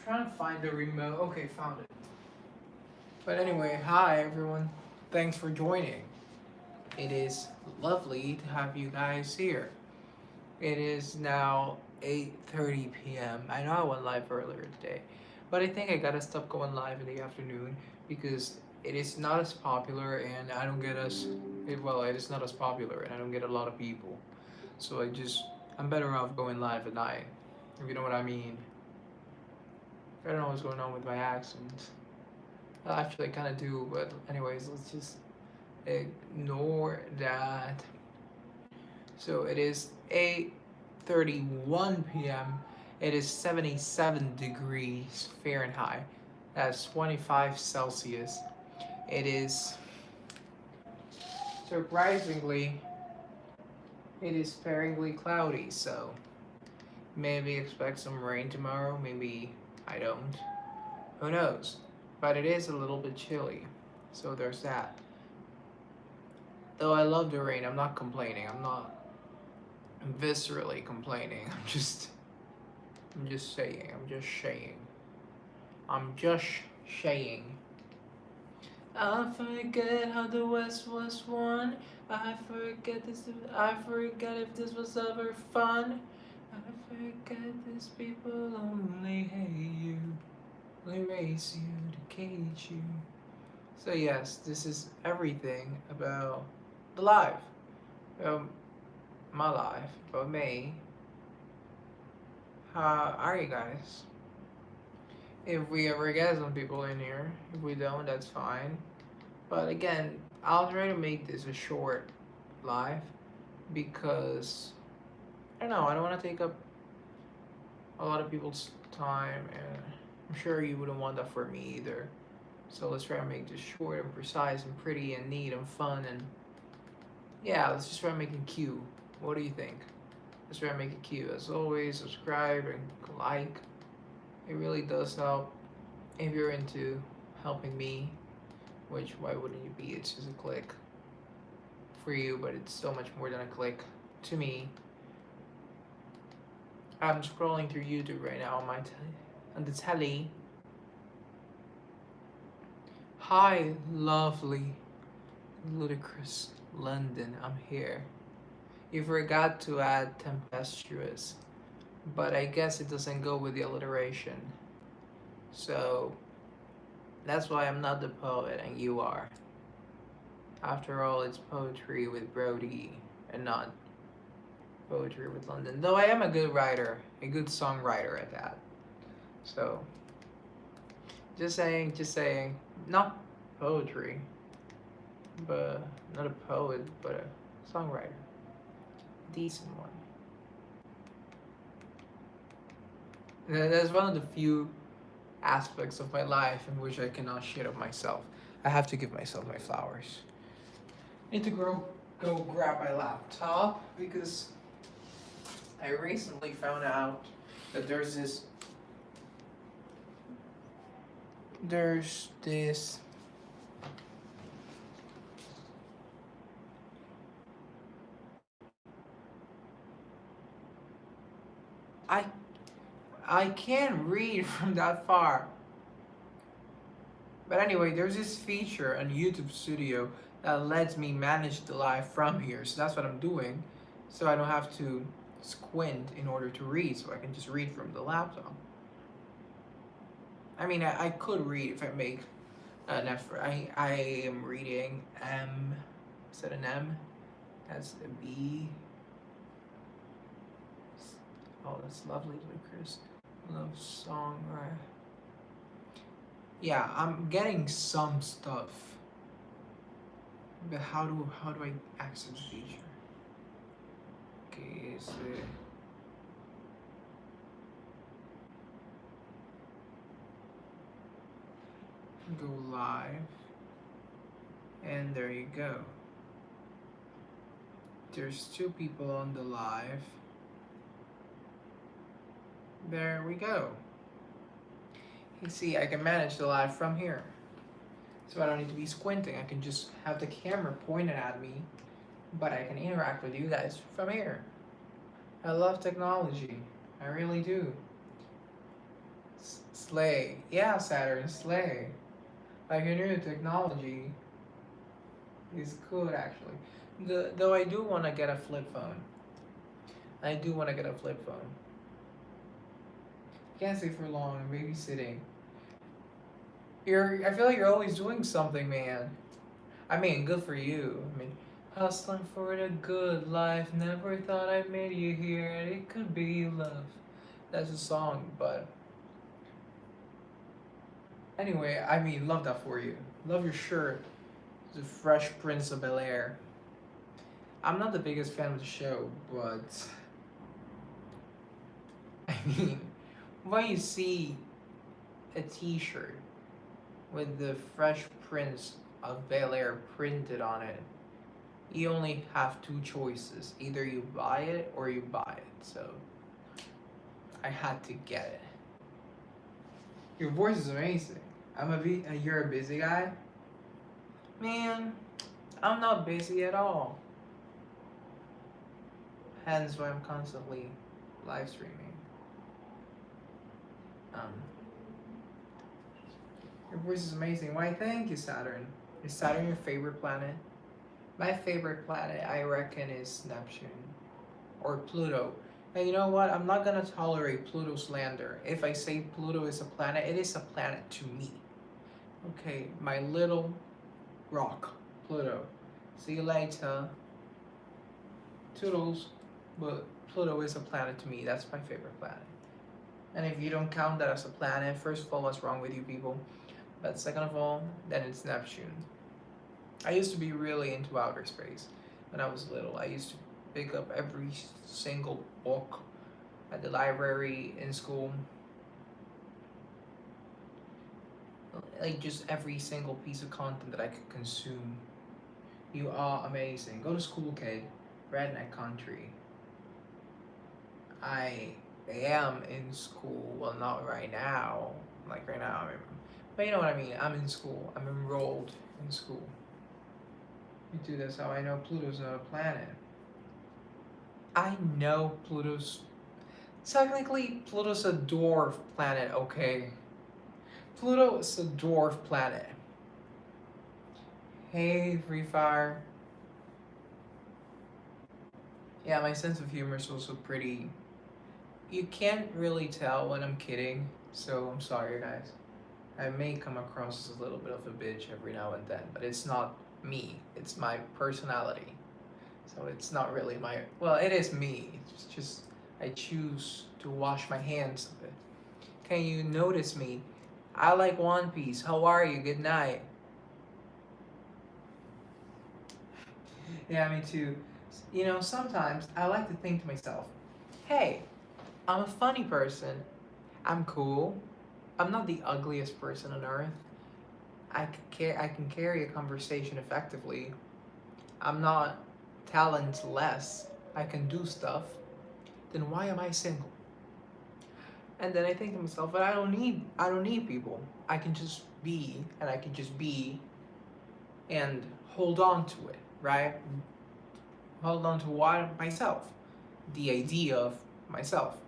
trying to find the remote. Okay, found it. But anyway, hi everyone. Thanks for joining. It is lovely to have you guys here. It is now 8:30 p.m. I know I went live earlier today, but I think I gotta stop going live in the afternoon because it is not as popular and I don't get it is not as popular and I don't get a lot of people. So I'm better off going live at night. If you know what I mean. I don't know what's going on with my accent. Actually, I kind of do, but anyways, let's just ignore that. So it is 8:31 p.m. It is 77 degrees Fahrenheit. That's 25 Celsius. It is surprisingly, it is sparingly cloudy, so maybe expect some rain tomorrow. Maybe I don't. Who knows? But it is a little bit chilly, so there's that. Though I love the rain, I'm not complaining. I'm not viscerally complaining. I'm just saying. I'm just saying. I'm just saying. I forget how the West was won. I forget this. I forget if this was ever fun. I forget these people only hate you, only race you to cage you. So yes, this is everything about the life, um, my life, about me. How are you guys? If we ever get some people in here, if we don't, that's fine. But again, I'll try to make this a short live because I don't know. I don't want to take up a lot of people's time, and I'm sure you wouldn't want that for me either. So let's try to make this short and precise and pretty and neat and fun and yeah, let's just try to make it cute. What do you think? Let's try to make it cute. As always, subscribe and like. It really does help if you're into helping me, which why wouldn't you be? It's just a click for you, but it's so much more than a click to me. I'm scrolling through YouTube right now on on the telly. Hi, lovely, ludicrous London. I'm here. You forgot to add tempestuous, but I guess it doesn't go with the alliteration. So that's why I'm not the poet and you are. After all, it's poetry with Brody and not poetry with London. Though I am a good writer, a good songwriter at that. So just saying, not poetry, but not a poet, but a songwriter, a decent one. That's one of the few aspects of my life in which I cannot shit of myself. I have to give myself my flowers. I need to go grab my laptop because I recently found out that there's this I I can't read from that far. But anyway, there's this feature on YouTube Studio that lets me manage the live from here. So that's what I'm doing. So I don't have to squint in order to read. So I can just read from the laptop. I mean, I could read if I make an effort. I am reading M. Is that an M? That's a B. Oh, that's lovely, Chris. Love song, right? Yeah, I'm getting some stuff. But how do I access the feature? Okay, so go live, and there you go. There's two people on the live. There we go. You see, I can manage the live from here. So I don't need to be squinting. I can just have the camera pointed at me, but I can interact with you guys from here. I love technology. I really do. Slay. Yeah, Saturn, slay. Like your new technology is good actually. Though I do want to get a flip phone. I do want to get a flip phone. Can't stay for long. I'm babysitting. I feel like you're always doing something, man. I mean, good for you. I mean, hustling for the good life. Never thought I'd meet you here. It could be love. That's a song, but anyway, I mean, love that for you. Love your shirt. The Fresh Prince of Bel Air. I'm not the biggest fan of the show, but I mean, when you see a T-shirt with the Fresh Prince of Bel Air printed on it, you only have two choices: either you buy it or you buy it. So I had to get it. Your voice is amazing. You're a busy guy, man. I'm not busy at all. Hence why I'm constantly live streaming. Um, your voice is amazing. Why? Thank you, Saturn. Is Saturn your favorite planet? My favorite planet, I reckon, is Neptune or Pluto. And you know what? I'm not gonna tolerate Pluto slander. If I say Pluto is a planet, it is a planet to me. Okay, my little rock, Pluto. See you later. Toodles. But Pluto is a planet to me. That's my favorite planet. And if you don't count that as a planet, first of all, what's wrong with you people? But second of all, then it's Neptune. I used to be really into outer space when I was little. I used to pick up every single book at the library in school. Like just every single piece of content that I could consume. You are amazing. Go to school, kid. Redneck country. I am in school. Well, not right now. Like right now, but you know what I mean. I'm in school. I'm enrolled in school. You do this. How I know Pluto's not a planet. I know Pluto's. Technically, Pluto's a dwarf planet. Okay. Pluto is a dwarf planet. Hey, Free Fire. Yeah, my sense of humor is also pretty. You can't really tell when I'm kidding, so I'm sorry, guys. I may come across as a little bit of a bitch every now and then, but it's not me. It's my personality. So it's not really my. Well, it is me. It's just I choose to wash my hands of it. Can you notice me? I like One Piece. How are you? Good night. Yeah, me too. You know, sometimes I like to think to myself, hey, I'm a funny person. I'm cool. I'm not the ugliest person on earth. I can carry a conversation effectively. I'm not talentless. I can do stuff. Then why am I single? And then I think to myself, but I don't need people. I can just be, and I can just be and hold on to it, right? Hold on to what? Myself. The idea of myself.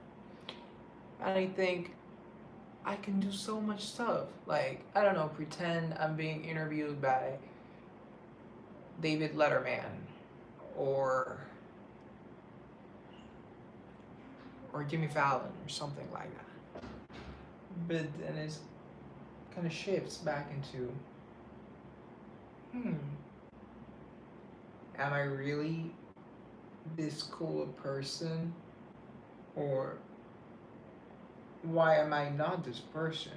And I think I can do so much stuff. Like, I don't know, pretend I'm being interviewed by David Letterman or Jimmy Fallon or something like that. But then it kind of shifts back into, am I really this cool a person? Or why am I not this person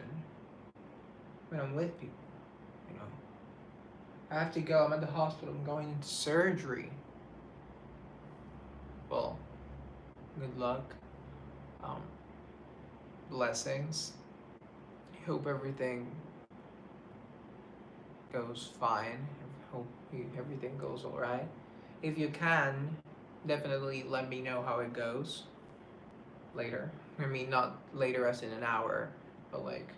when I'm with people? You know, I have to go. I'm at the hospital. I'm going into surgery. Well, good luck. Blessings. I hope everything goes fine. I hope everything goes all right. If you can, definitely let me know how it goes later. I mean, not later as in an hour, but like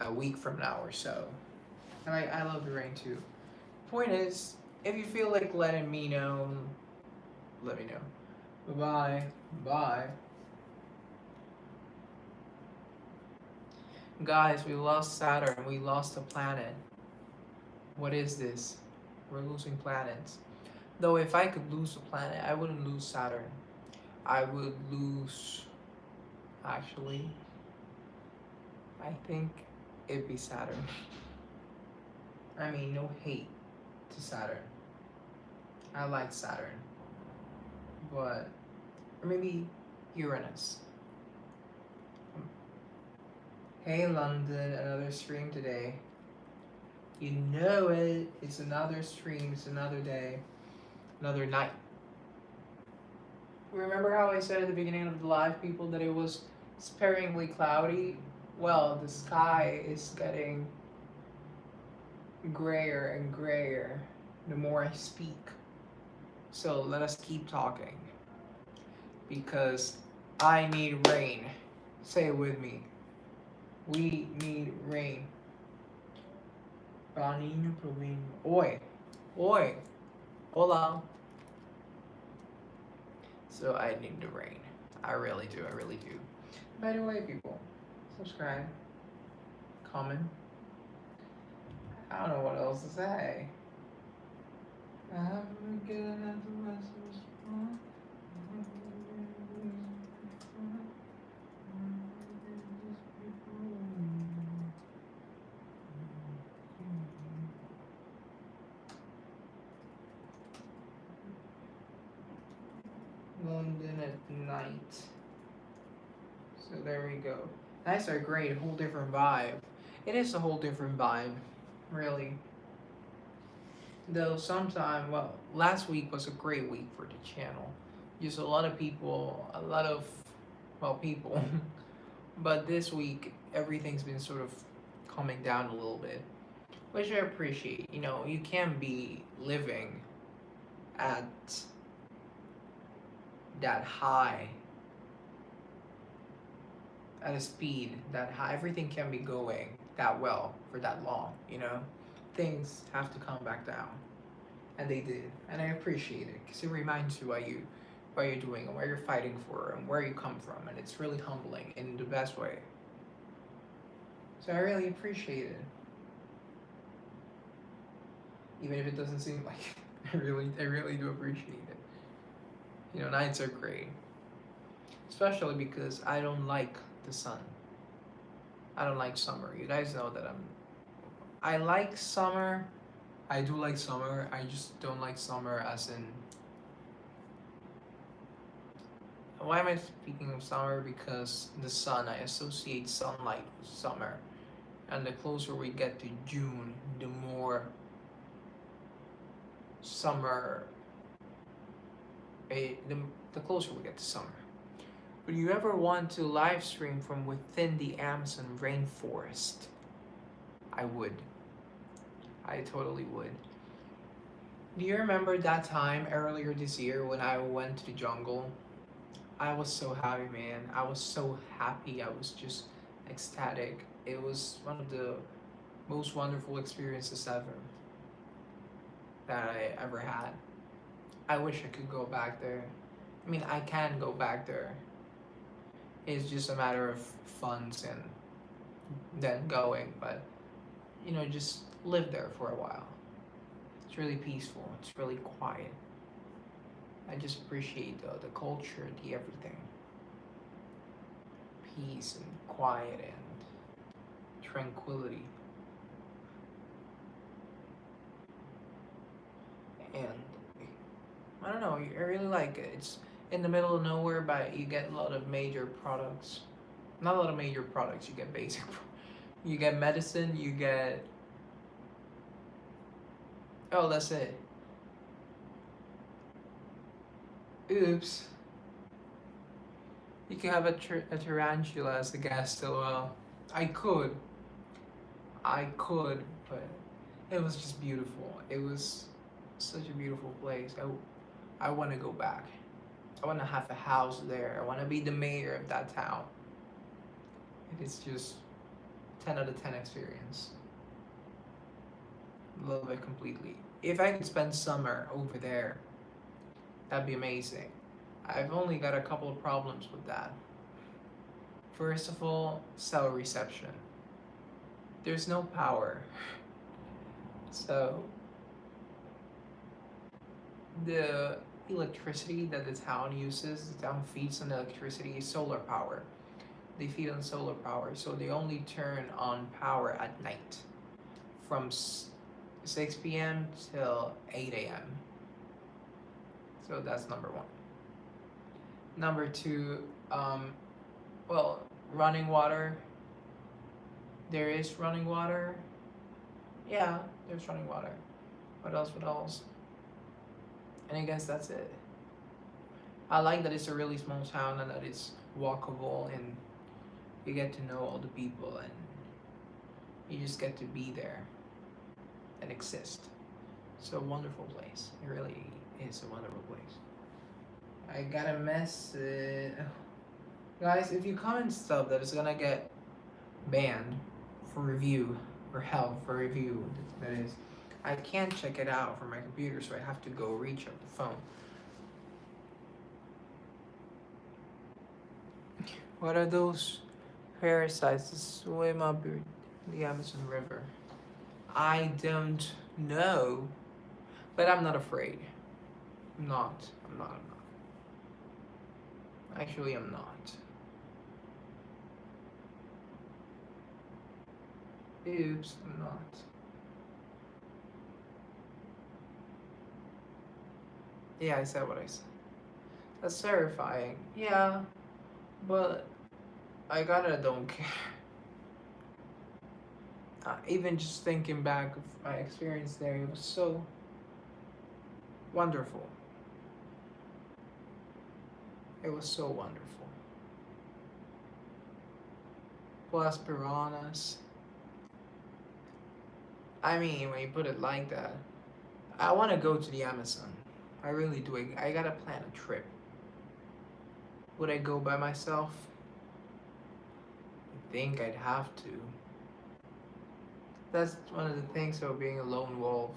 a week from now or so. And I love the rain too. Point is, if you feel like letting me know, let me know. Bye-bye. Bye. Guys, we lost Saturn. We lost a planet. What is this? We're losing planets. Though if I could lose a planet, I wouldn't lose Saturn. I would lose. Actually, I think it'd be Saturn. I mean, no hate to Saturn. I like Saturn. But. Or maybe Uranus. Hey London, another stream today. You know it. It's another stream. It's another day. Another night. Remember how I said at the beginning of the live, people, that it was sparingly cloudy? Well, the sky is getting grayer and grayer the more I speak. So let us keep talking. Because I need rain. Say it with me. We need rain. Paninho Provino. Oi. Oi. Hola. So I need the rain. I really do. I really do. By the way, people, subscribe, comment. I don't know what else to say. London at night. So there we go. Nights are great, a whole different vibe. It is a whole different vibe, really. Though sometime, well, last week was a great week for the channel. Just a lot of people, well, people. But this week, everything's been sort of calming down a little bit, which I appreciate. You know, you can't be living at that high, at a speed that high. Everything can be going that well for that long, you know? Things have to come back down. And they did. And I appreciate it because it reminds you what you're doing and where you're fighting for and where you come from. And it's really humbling in the best way. So I really appreciate it. Even if it doesn't seem like it. I really do appreciate it. You know, nights are great. Especially because I don't like the sun. I don't like summer. You guys know that I like summer. I do like summer. I just don't like summer as in. Why am I speaking of summer? Because the sun, I associate sunlight with summer. And the closer we get to June, the more summer. The closer we get to summer. Would you ever want to live stream from within the Amazon rainforest? I would. I totally would. Do you remember that time earlier this year when I went to the jungle? I was so happy, man. I was so happy. I was just ecstatic. It was one of the most wonderful experiences ever that I ever had. I wish I could go back there. I mean, I can go back there. It's just a matter of funds and then going, but you know, just live there for a while. It's really peaceful. It's really quiet. I just appreciate the culture, the everything. Peace and quiet and tranquility. And I don't know, I really like it. It's in the middle of nowhere, but you get a lot of major products. Not a lot of major products, you get basic. You get medicine, you get. Oh, that's it. Oops. You can have a tarantula as a guest as well. I could. But it was just beautiful. It was such a beautiful place. I want to go back. I want to have a house there. I want to be the mayor of that town. It is just 10 out of 10 experience. Love it completely. If I could spend summer over there, that'd be amazing. I've only got a couple of problems with that. First of all, cell reception. there's no power. So the electricity that the town uses, the town feeds on electricity, is solar power. They feed on solar power, so they only turn on power at night from 6 p.m. till 8 a.m. So that's number one. Number two, well, running water. There is running water. Yeah, there's running water. What else? What else? And I guess that's it. I like that it's a really small town and that it's walkable and you get to know all the people and you just get to be there and exist. It's a wonderful place. It really is a wonderful place. I got a message. Guys, if you comment stuff that is gonna get banned for review or held for review, that is, I can't check it out from my computer, so I have to go reach up the phone. What are those parasites that swim up the Amazon River? I don't know, but I'm not afraid. I'm not. Actually, I'm not. Oops, I'm not. Yeah, I said what I said. That's terrifying. Yeah, but I gotta don't care. Even just thinking back of my experience there, it was so wonderful. It was so wonderful. Plus piranhas. I mean, when you put it like that, I want to go to the Amazon. I really do. I gotta plan a trip. Would I go by myself? I think I'd have to. That's one of the things about being a lone wolf.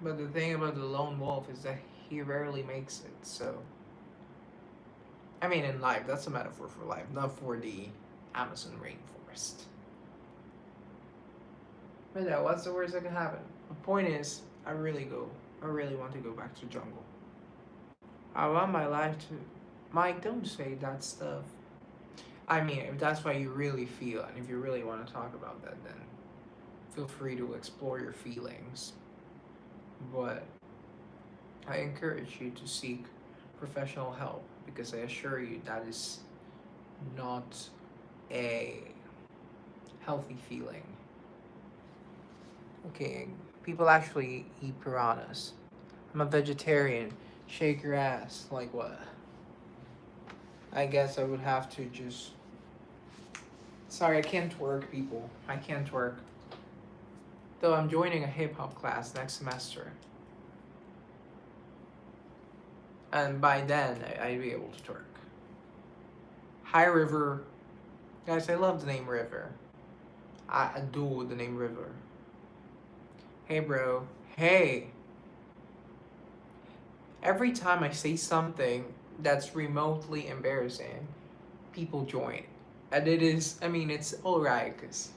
But the thing about the lone wolf is that he rarely makes it, so. I mean, in life, that's a metaphor for life, not for the Amazon rainforest. But yeah, what's the worst that can happen? The point is, I really want to go back to jungle. I want my life to. Mike, don't say that stuff. I mean, if that's what you really feel, and if you really want to talk about that, then feel free to explore your feelings. But I encourage you to seek professional help because I assure you that is not a healthy feeling. Okay, people actually eat piranhas. I'm a vegetarian. Shake your ass. Like what? I guess I would have to just. Sorry, I can't twerk, people. I can't twerk. Though I'm joining a hip hop class next semester. And by then, I'd be able to twerk. Hi, River. Guys, I love the name River. I adore the name River. Hey, bro. Hey. Every time I say something that's remotely embarrassing, people join. And it is, I mean, it's alright, because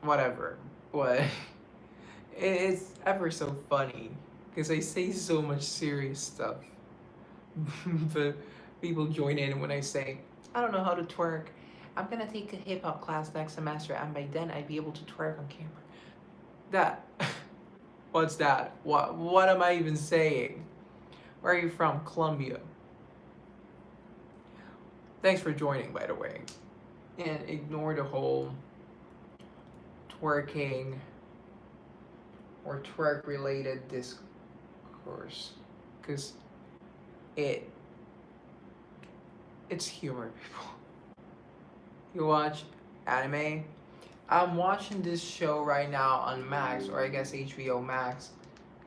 whatever. What? It's ever so funny, because I say so much serious stuff. But people join in when I say, I don't know how to twerk. I'm gonna take a hip hop class next semester, and by then I'd be able to twerk on camera. That. What's that? What am I even saying? Where are you from? Colombia. Thanks for joining, by the way. And ignore the whole twerking or twerk related discourse. Because it's humor, people. You watch anime? I'm watching this show right now on Max, or I guess HBO Max.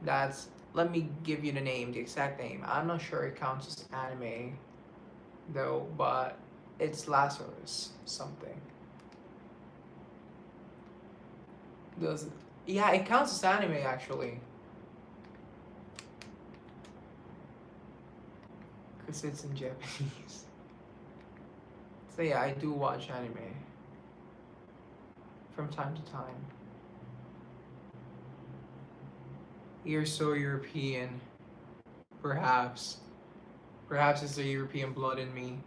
That's, let me give you the name, the exact name. I'm not sure it counts as anime, though, but it's Lazarus something. Does it? Yeah, it counts as anime actually. Because it's in Japanese. So yeah, I do watch anime. from time to time. You're so European. Perhaps. Perhaps it's the European blood in me.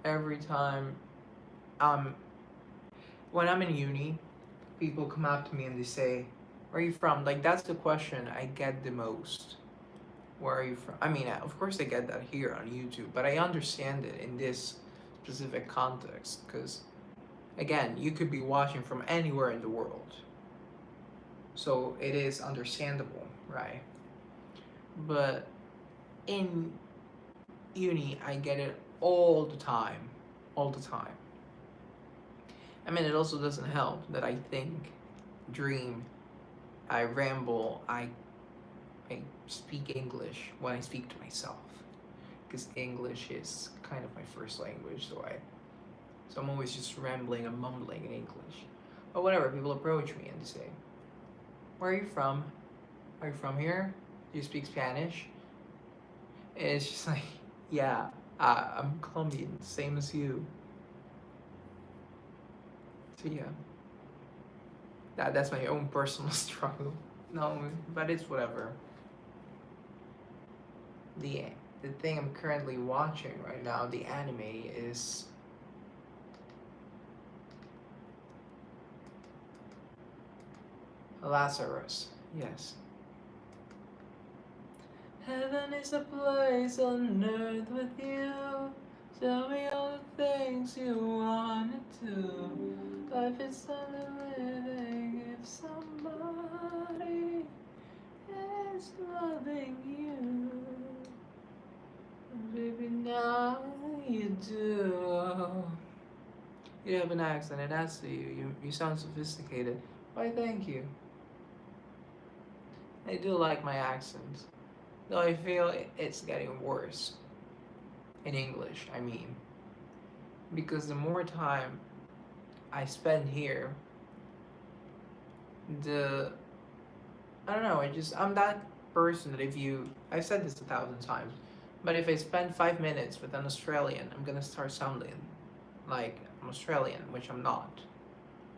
Every time um when I'm in uni, people come up to me and they say, "Where are you from?" Like that's the question I get the most. Where are you from? I mean, of course I get that here on YouTube, but I understand it in this specific context because again, you could be watching from anywhere in the world. So it is understandable, right? But in uni, I get it all the time. All the time. I mean, it also doesn't help that I think, dream, I ramble, I speak English when I speak to myself. Because English is kind of my first language, so I'm always just rambling and mumbling in English. But whatever, people approach me and they say, "Where are you from? Are you from here? Do you speak Spanish?" And it's just like, yeah, I'm Colombian, same as you. So yeah, that's my own personal struggle. No, but it's whatever. The the thing I'm currently watching right now, the anime, is Lazarus. Yes. Heaven is a place on earth with you. Tell me all the things you wanna do. Life is only living if somebody is loving you. Baby, now you do. You have an accent, and that's you sound sophisticated. Why, thank you. I do like my accent, though I feel it's getting worse in English. I mean, because the more time I spend here, the I don't know. I'm that person that if you I've said this 1,000 times, but if I spend 5 minutes with an Australian, I'm gonna start sounding like I'm Australian, which I'm not.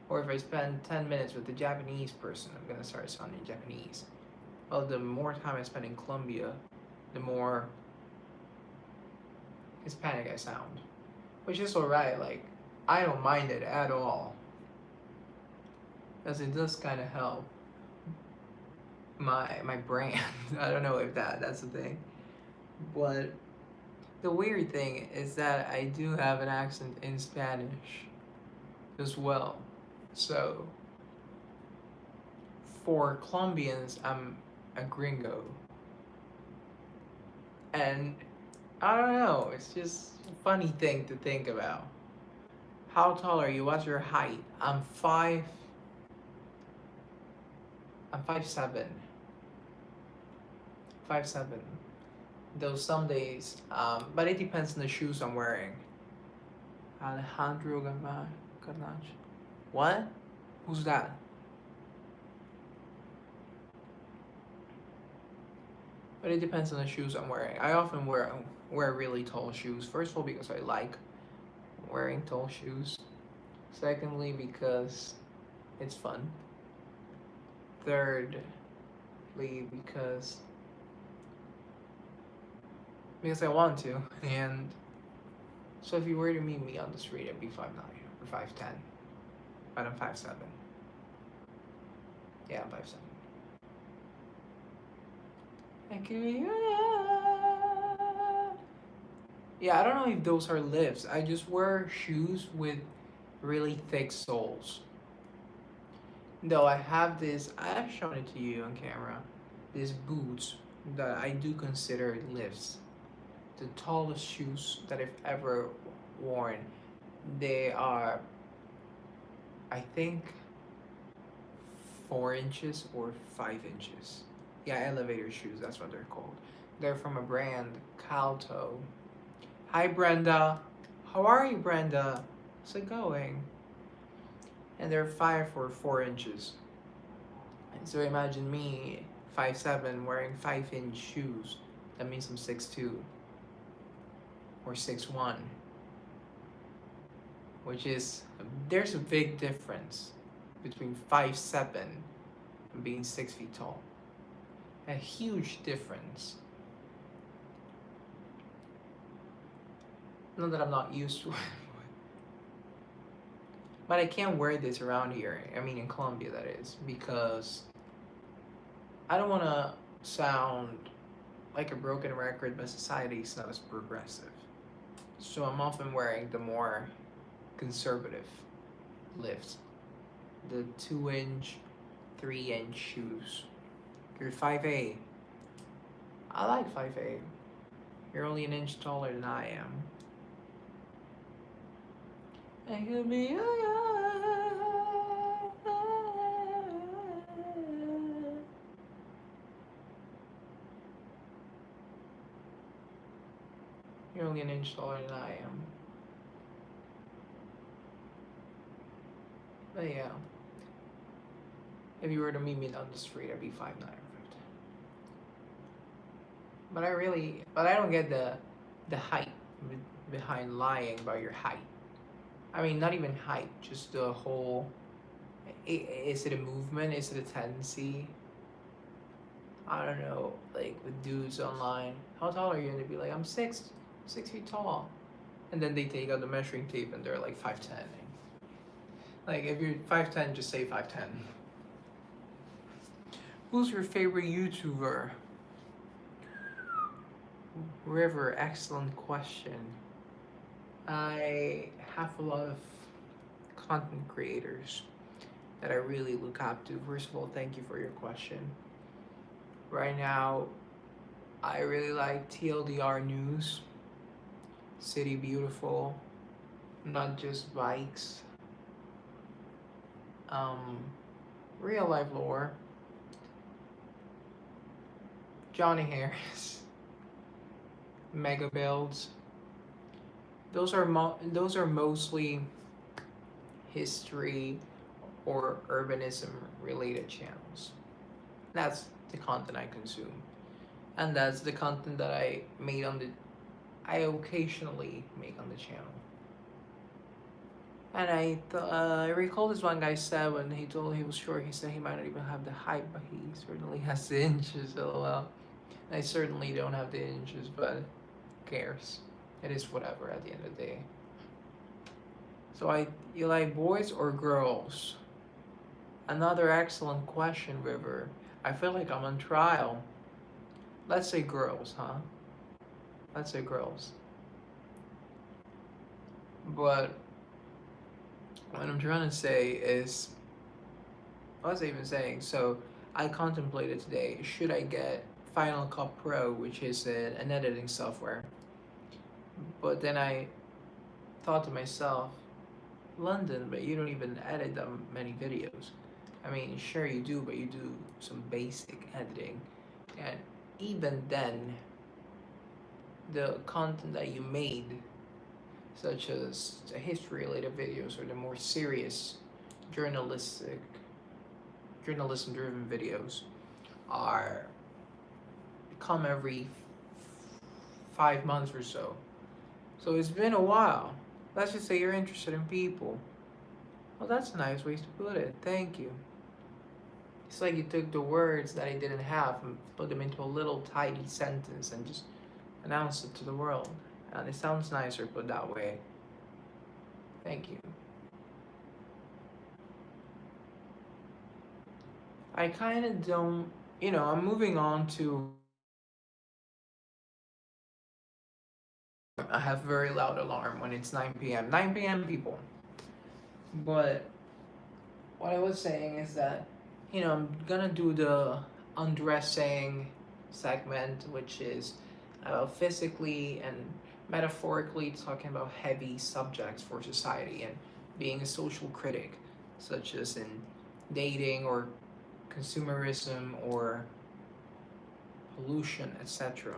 Or if I spend 10 minutes with a Japanese person, I'm gonna start sounding Japanese. Well, the more time I spend in Colombia, the more Hispanic I sound, which is alright. Like I don't mind it at all, because it does kind of help my brand. I don't know if that's the thing, but the weird thing is that I do have an accent in Spanish as well. So for Colombians, I'm a gringo, and I don't know. It's just a funny thing to think about. How tall are you? What's your height? I'm 5'7". 5'7". Though some days, but it depends on the shoes I'm wearing. Alejandro Garnacho. What? Who's that? But it depends on the shoes I'm wearing. I often wear really tall shoes. First of all, because I like wearing tall shoes. Secondly, because it's fun. Thirdly, because I want to. And so if you were to meet me on the street, I'd be 5'9" or 5'10", but I'm 5'7". Yeah, I'm 5'7". Yeah, I don't know if those are lifts. I just wear shoes with really thick soles. Though I have this, I've shown it to you on camera, these boots that I do consider lifts. The tallest shoes that I've ever worn. They are, I think, 4 inches or 5 inches. Yeah, elevator shoes, that's what they're called. They're from a brand, Calto. Hi, Brenda. How are you, Brenda? How's it going? And they're 5 or 4 inches. And so imagine me, 5'7", wearing 5-inch shoes. That means I'm 6'2". or 6'1", which is, there's a big difference between 5'7" and being 6 feet tall. A huge difference. Not that I'm not used to it, but I can't wear this around here. I mean, in Colombia, that is, because I don't want to sound like a broken record, but society is not as progressive. So I'm often wearing the more conservative lifts, the 2-inch, 3-inch shoes. You're 5'8". I like 5'8". You're only an inch taller than I am. I could be You're only an inch taller than I am. But yeah. If you were to meet me down the street, I'd be 5'9". But I don't get the height behind lying about your height. I mean, not even height, just the whole, is it a movement? Is it a tendency? I don't know, like with dudes online, how tall are you? And they'd be like, I'm 6 feet tall. And then they take out the measuring tape and they're like 5'10". Like, if you're 5'10", just say 5'10". Who's your favorite YouTuber? River, excellent question. I have a lot of content creators that I really look up to. First of all, thank you for your question. Right now, I really like TLDR News, City Beautiful, Not Just Bikes, Real Life Lore, Johnny Harris, Mega Builds. Those are mostly history or urbanism related channels. That's the content I consume, and that's the content that I occasionally make on the channel. And I recall this one guy said when he told he was short, he said he might not even have the height, but he certainly has the inches. LOL. I certainly don't have the inches, but who cares? It is whatever at the end of the day. So you like boys or girls? Another excellent question, River. I feel like I'm on trial. Let's say girls, huh? Let's say girls. But what I'm trying to say is, what was I even saying? So I contemplated today, should I get Final Cut Pro, which is an editing software? But then I thought to myself, London, but you don't even edit that many videos. I mean, sure you do, but you do some basic editing. And even then, the content that you made, such as the history-related videos or the more serious journalism-driven videos, come every 5 months or so. So it's been a while. Let's just say you're interested in people. Well, that's a nice way to put it. Thank you. It's like you took the words that I didn't have and put them into a little tidy sentence and just announced it to the world. And it sounds nicer put that way. Thank you. I kind of don't, I'm moving on to, I have very loud alarm when it's 9 p.m. 9 p.m. people. But what I was saying is that, I'm gonna do the undressing segment, which is about physically and metaphorically talking about heavy subjects for society and being a social critic, such as in dating or consumerism or pollution, etc.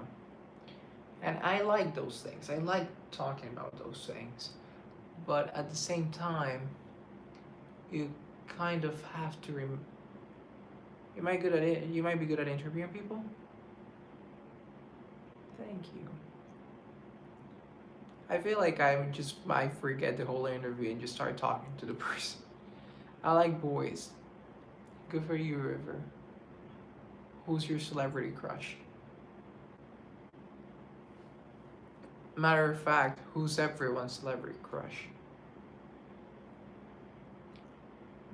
And I like those things. I like talking about those things. But at the same time, you kind of have to you might be good at interviewing people. Thank you. I feel like I forget the whole interview and just start talking to the person. I like boys. Good for you, River. Who's your celebrity crush? Matter of fact, who's everyone's celebrity crush?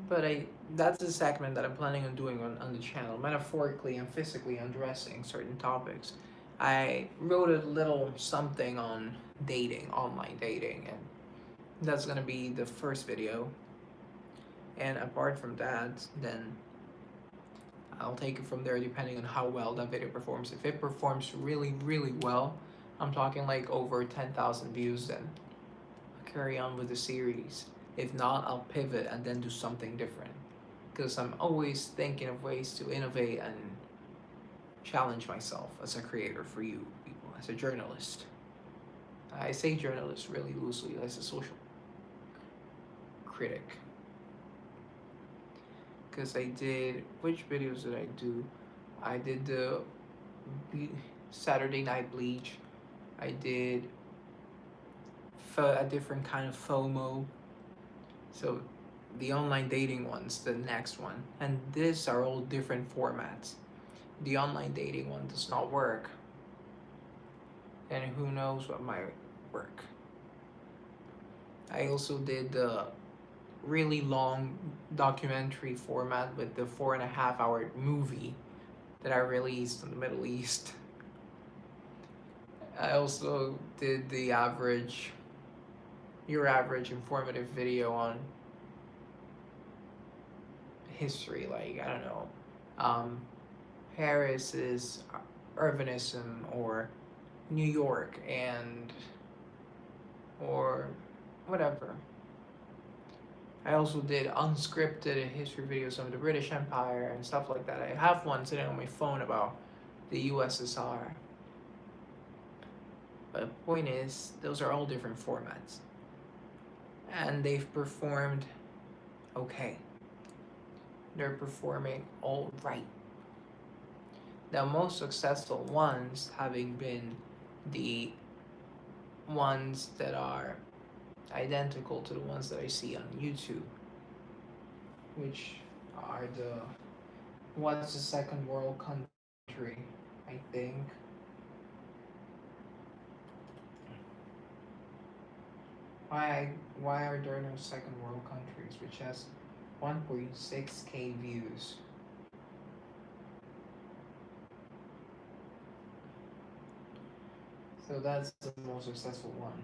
But that's a segment that I'm planning on doing on the channel, metaphorically and physically undressing certain topics. I wrote a little something on dating, online dating, and that's gonna be the first video. And apart from that, then I'll take it from there depending on how well that video performs. If it performs really, really well, I'm talking like over 10,000 views, then I'll carry on with the series. If not, I'll pivot and then do something different. Because I'm always thinking of ways to innovate and challenge myself as a creator for you people, as a journalist. I say journalist really loosely, as a social critic. Because I did, which videos did I do? I did the Saturday Night Bleach. I did a different kind of FOMO. So the online dating one's the next one. And these are all different formats. The online dating one does not work. And who knows what might work. I also did the really long documentary format with the 4.5 hour movie that I released in the Middle East. I also did the your average informative video on history, like, I don't know, Paris's urbanism, or New York, or whatever. I also did unscripted history videos on the British Empire and stuff like that. I have one sitting on my phone about the USSR. But the point is, those are all different formats. And they've performed okay. They're performing all right. The most successful ones having been the ones that are identical to the ones that I see on YouTube, which are the what's the second world country, I think. Why are there no second world countries, which has 1.6K views? So that's the most successful one.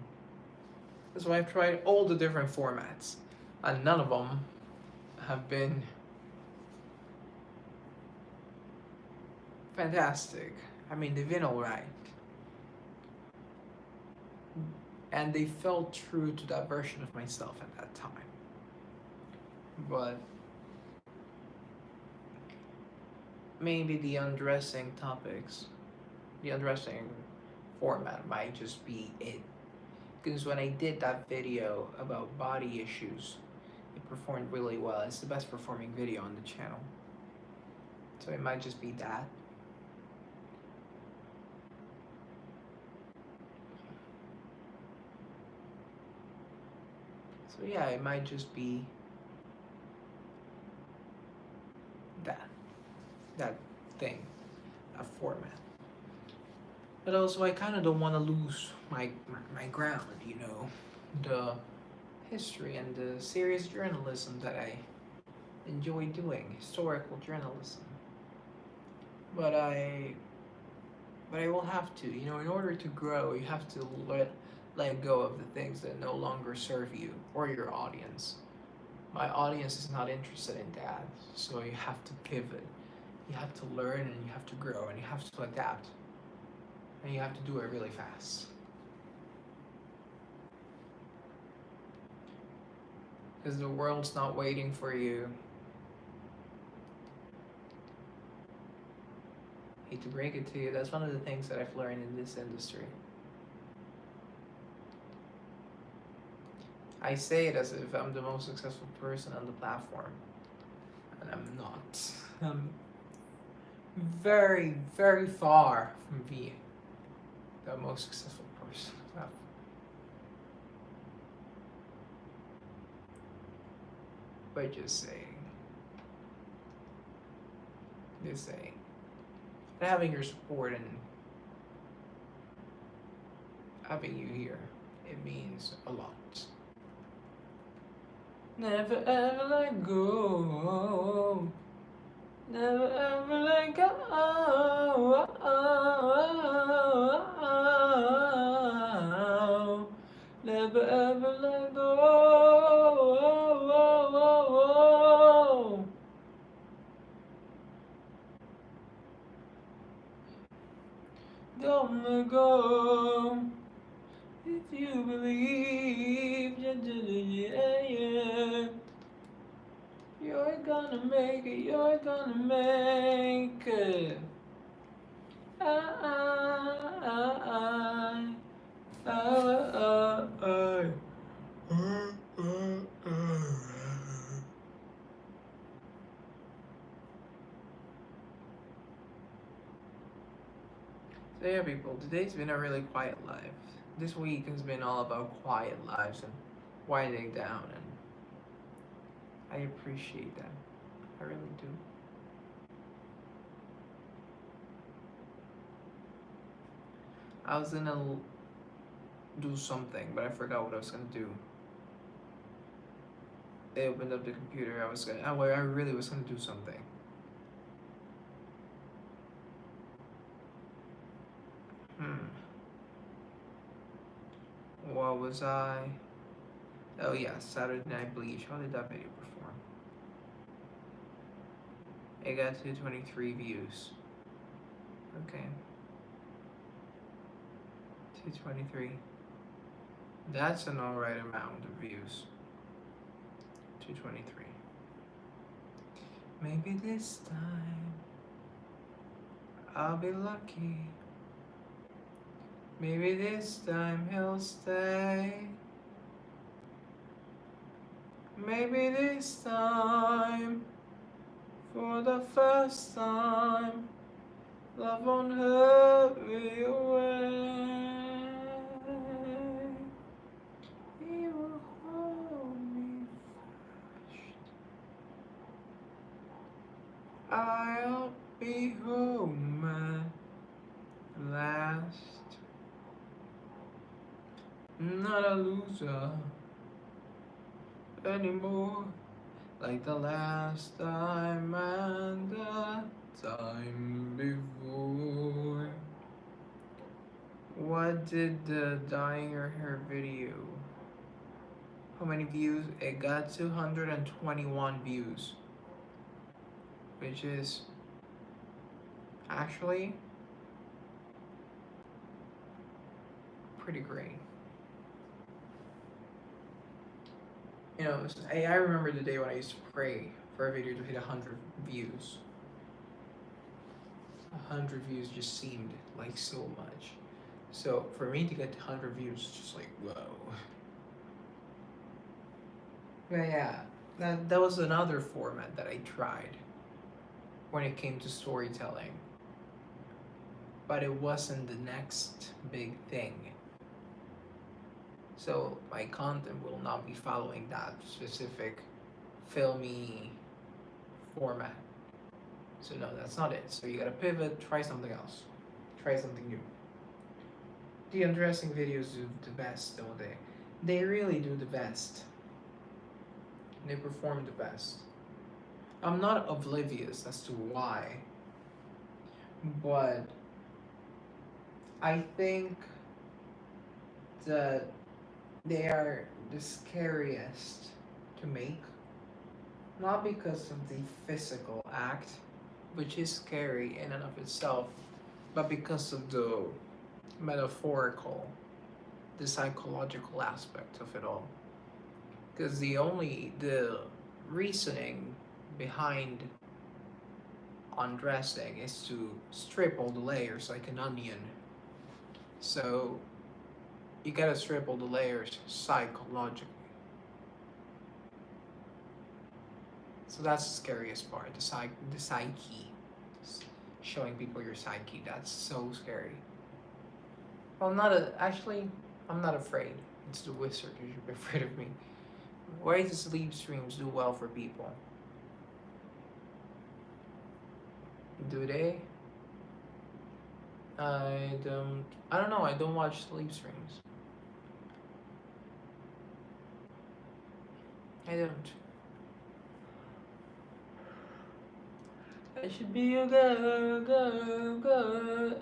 That's why I've tried all the different formats, and none of them have been fantastic. I mean, they've been alright. And they felt true to that version of myself at that time. But maybe the undressing topics, the undressing format might just be it. Because when I did that video about body issues, it performed really well. It's the best performing video on the channel. So it might just be that. So yeah, it might just be that thing, a format. But also, I kind of don't want to lose my ground, you know, the history and the serious journalism that I enjoy doing, historical journalism. But I will have to, you know, in order to grow, you have to let go of the things that no longer serve you or your audience. My audience is not interested in that, so you have to pivot. You have to learn, and you have to grow, and you have to adapt. And you have to do it really fast. Because the world's not waiting for you. Hate to break it to you, that's one of the things that I've learned in this industry. I say it as if I'm the most successful person on the platform, and I'm not. I'm very, very far from being the most successful person on the platform. but just saying. Just saying. And having your support and having you here, it means a lot. Never ever let go. Never ever let go. Never ever let go. Don't let go. If you believe, yeah. You're gonna make it, you're gonna make it. I, I, I, I. So yeah, people, today's been a really quiet life. This week has been all about quiet lives and winding down, and I appreciate that. I really do. I was gonna do something, but I forgot what I was gonna do. They opened up the computer. I really was gonna do something. What was I? Oh yeah, Saturday Night Bleach. How did that video perform? It got 223 views. Okay. 223. That's an alright amount of views. 223. Maybe this time I'll be lucky. Maybe this time he'll stay. Maybe this time, for the first time, love won't hurt me away. He will hold me first. I'll be home at last. Not a loser anymore, like the last time and the time before. What did the dyeing your hair video? How many views? It got 221 views, which is actually pretty great. You know, I remember the day when I used to pray for a video to hit 100 views. 100 views just seemed like so much. So for me to get 100 views, it's just like, whoa. But yeah, that was another format that I tried when it came to storytelling. But it wasn't the next big thing. So my content will not be following that specific filmy format. So no, that's not it. So you gotta pivot, try something else. Try something new. The undressing videos do the best, don't they? They really do the best. They perform the best. I'm not oblivious as to why, but I think that they are the scariest to make, not because of the physical act, which is scary in and of itself, but because of the metaphorical, the psychological aspect of it all. Because the reasoning behind undressing is to strip all the layers like an onion. So you gotta strip all the layers psychologically. So that's the scariest part, the psyche. Showing people your psyche, that's so scary. Well, I'm not afraid. It's the wizard who should be afraid of me. Why do sleep streams do well for people? Do they? I don't know. I don't watch sleep streams. I don't. I should be a girl, girl, girl.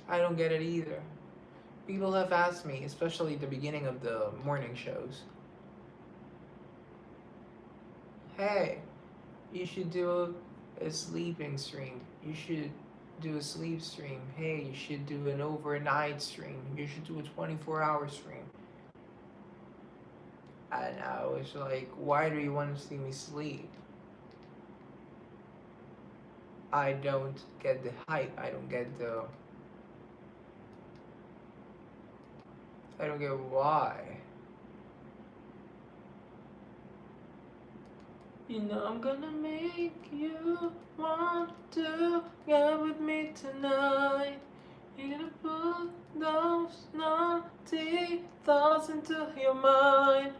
I don't get it either. People have asked me, especially at the beginning of the morning shows, hey, you should do a sleeping stream. You should do a sleep stream. Hey, you should do an overnight stream. You should do a 24-hour stream. And I was like, why do you want to see me sleep? I don't get the hype. I don't get why. You know I'm gonna make you want to get with me tonight. You're gonna put those naughty thoughts into your mind.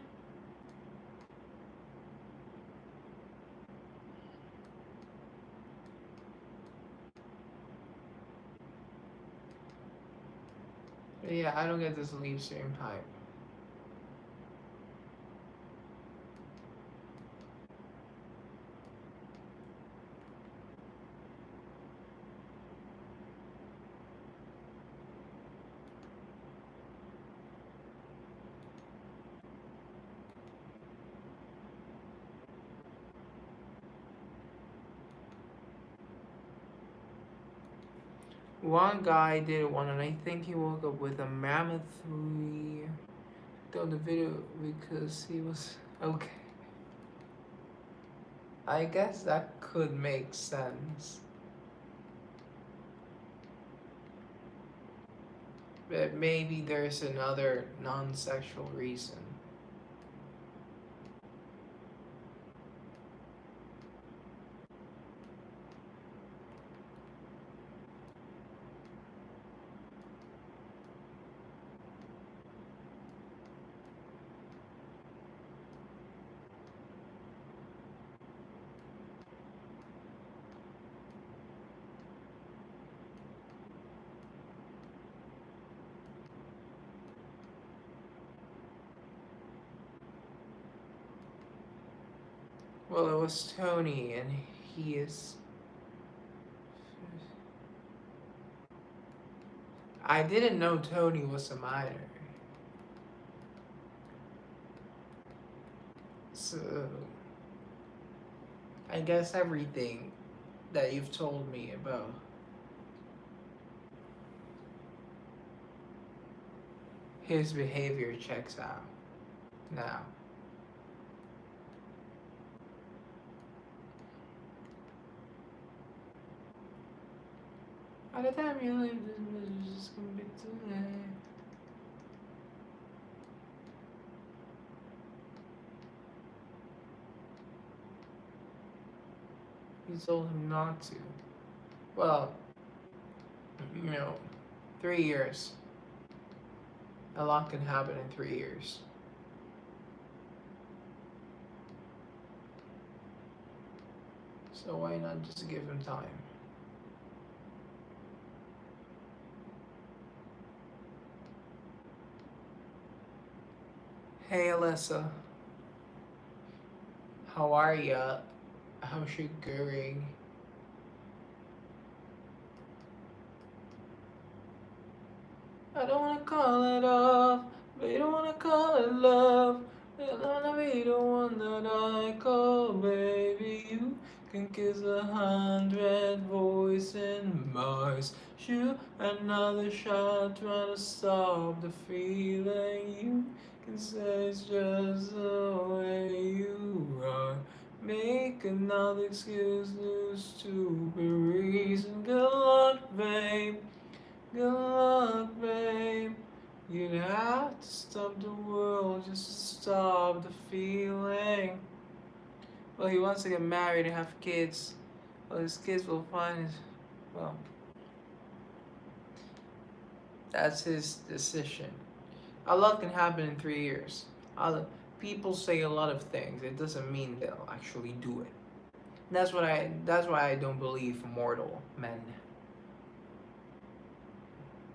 But yeah, I don't get this leave stream hype. One guy did one, and I think he woke up with a mammoth. We done the video because he was okay. I guess that could make sense. But maybe there's another non-sexual reason. Well, it was Tony, and he is. I didn't know Tony was a minor. So, I guess everything that you've told me about his behavior checks out now. By the time you leave, this message is gonna be too late. You told him not to. Well, 3 years. A lot can happen in 3 years. So why not just give him time? Hey Alyssa, how are ya? How's she going? I don't wanna call it off, but you don't wanna call it love. I don't wanna be the one that I call, baby. You can kiss 100 voice in Mars. Shoot another shot, trying to stop the feeling. You can say it's just the way you are. Make another excuse, lose stupid reason. Good luck, babe. Good luck, babe. You'd have to stop the world just to stop the feeling. Well, he wants to get married and have kids. Well, his kids will find his. Well, That's his decision. A lot can happen in 3 years. People say a lot of things. It doesn't mean they'll actually do it. That's why I don't believe mortal men.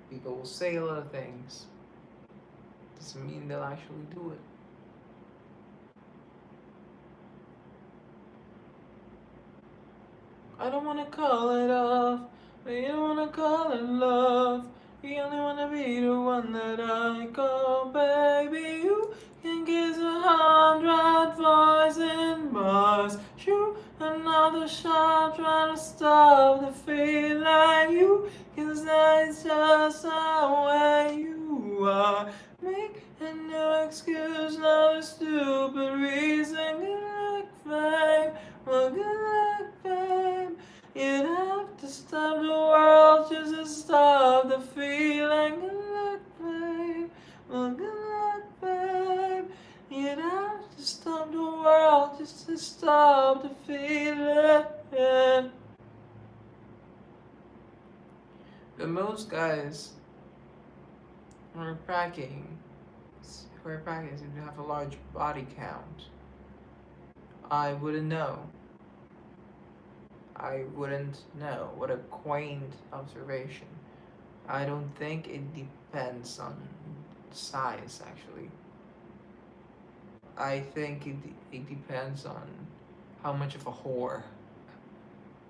People will say a lot of things. Doesn't mean they'll actually do it. I don't wanna call it off. You don't wanna call it love. You only wanna be the one that I call, baby. You can kiss 100,000 bars. Shoot another shot, trying to stop the feeling. You can say it's just the way you are. Make a new excuse, not a stupid reason. Good luck, babe. Well, good luck, babe. You'd have to stop the world just to stop the feeling. Good luck, babe. Well, good luck, babe. You'd have to stop the world just to stop the feeling. But most guys who are packing seem to have a large body count. I wouldn't know. What a quaint observation. I don't think it depends on size, actually. I think it depends on how much of a whore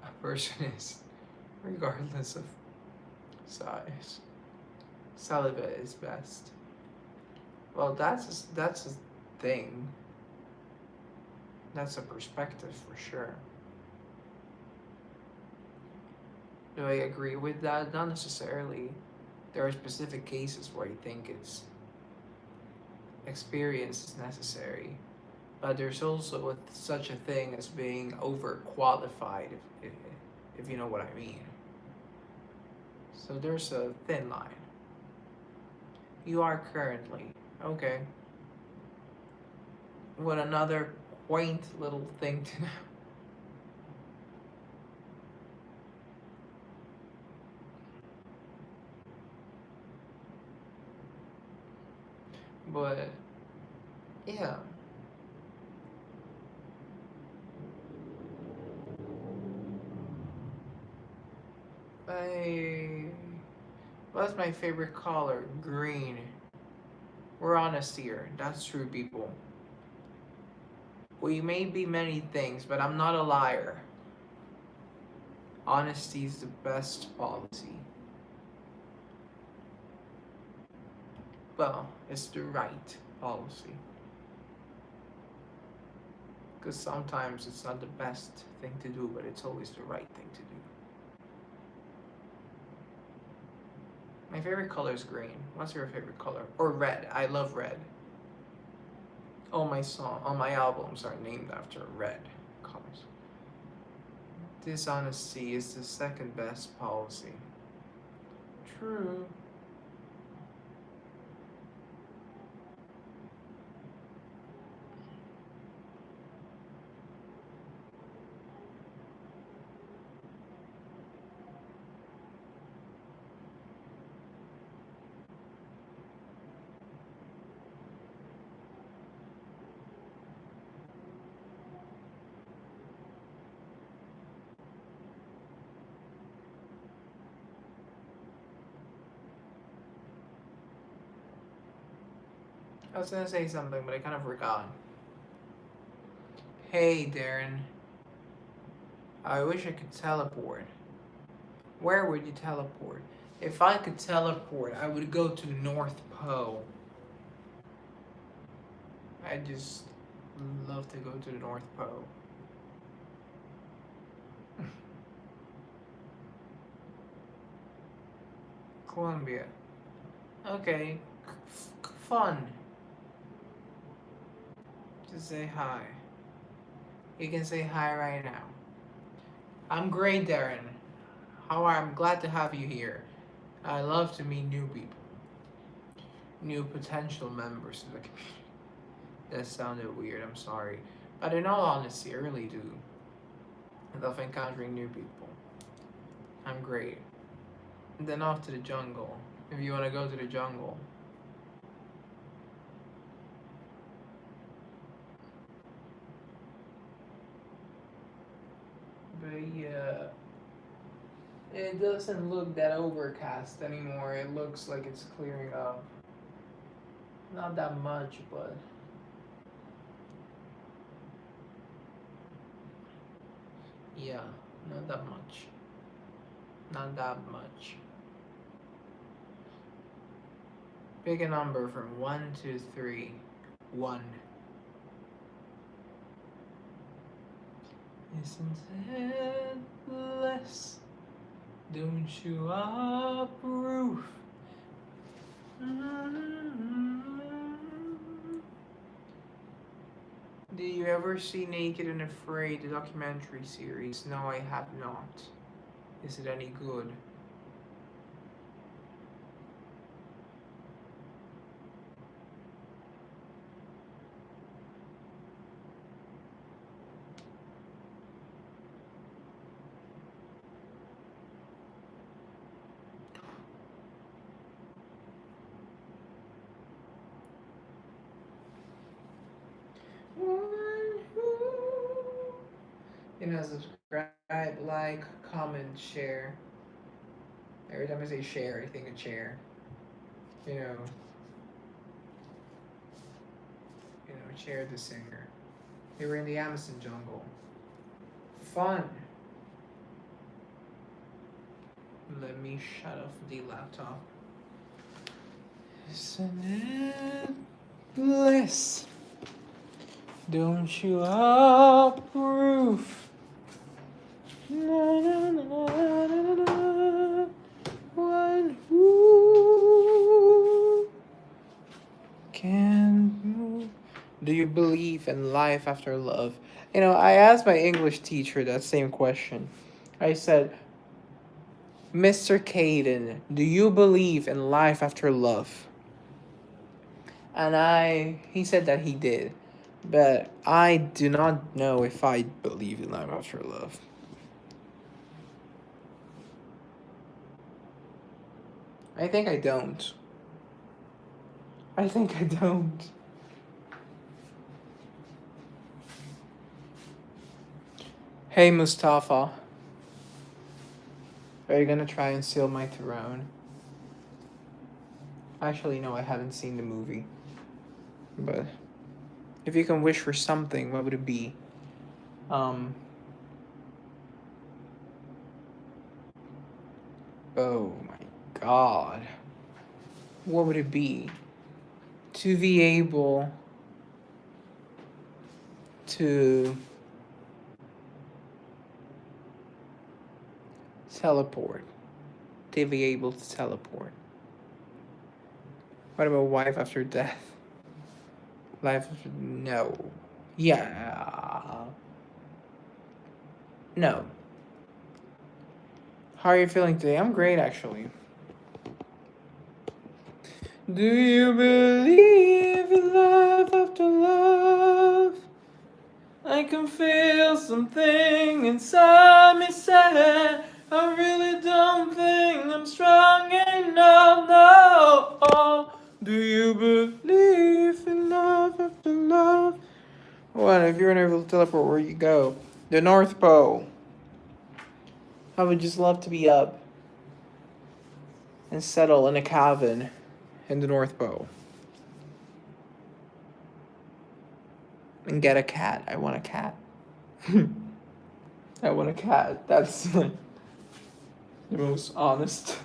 a person is, regardless of size. Celibate is best. Well, that's a thing. That's a perspective for sure. Do I agree with that? Not necessarily. There are specific cases where I think it's experience is necessary, but there's also such a thing as being overqualified, if you know what I mean. So there's a thin line. You are currently okay. What another quaint little thing to know. But yeah. What's my favorite color? Green. We're honest here. That's true, people. We may be many things, but I'm not a liar. Honesty is the best policy. Well, it's the right policy. Because sometimes it's not the best thing to do, but it's always the right thing to do. My favorite color is green. What's your favorite color? Or red. I love red. All my albums are named after red colors. Dishonesty is the second best policy. True. I was gonna say something, but I kind of forgot. Hey, Darren. I wish I could teleport. Where would you teleport? If I could teleport, I would go to North Pole. I just love to go to the North Pole. Colombia. Okay. Fun. Just say hi. You can say hi right now. I'm great, Darren. I'm glad to have you here. I love to meet new people. New potential members of the community. That sounded weird, I'm sorry. But in all honesty, I really do. I love encountering new people. I'm great. And then off to the jungle. if you want to go to the jungle. But yeah, it doesn't look that overcast anymore. It looks like it's clearing up. Not that much, but yeah, not that much. Not that much. Pick a number from 1 to 3. 1. Isn't it bliss? Don't you approve? Did you ever see Naked and Afraid, the documentary series? No, I have not. Is it any good? Subscribe, like, comment, share. Every time I say share, I think a chair. You know, Chair the singer. They were in the Amazon jungle. Fun. Let me shut off the laptop. Isn't it bliss? Don't you approve? Na, na, na, na, na, na. One who can move. Do you believe in life after love? I asked my English teacher that same question. I said, Mr. Caden, do you believe in life after love? And he said that he did. But I do not know if I believe in life after love. I think I don't. Hey, Mustafa. Are you gonna try and steal my throne? Actually, no, I haven't seen the movie. But if you can wish for something, what would it be? Oh my god. What would it be? To be able to teleport. To be able to teleport. What about life after death? Life after... No. Yeah. No. How are you feeling today? I'm great, actually. Do you believe in love after love? I can feel something inside me say I really don't think I'm strong enough now. Oh, do you believe in love after love? What if you're unable to teleport, where you go? The North Pole. I would just love to be up and settle in a cabin in the North Pole. And get a cat. I want a cat. I want a cat. That's the most honest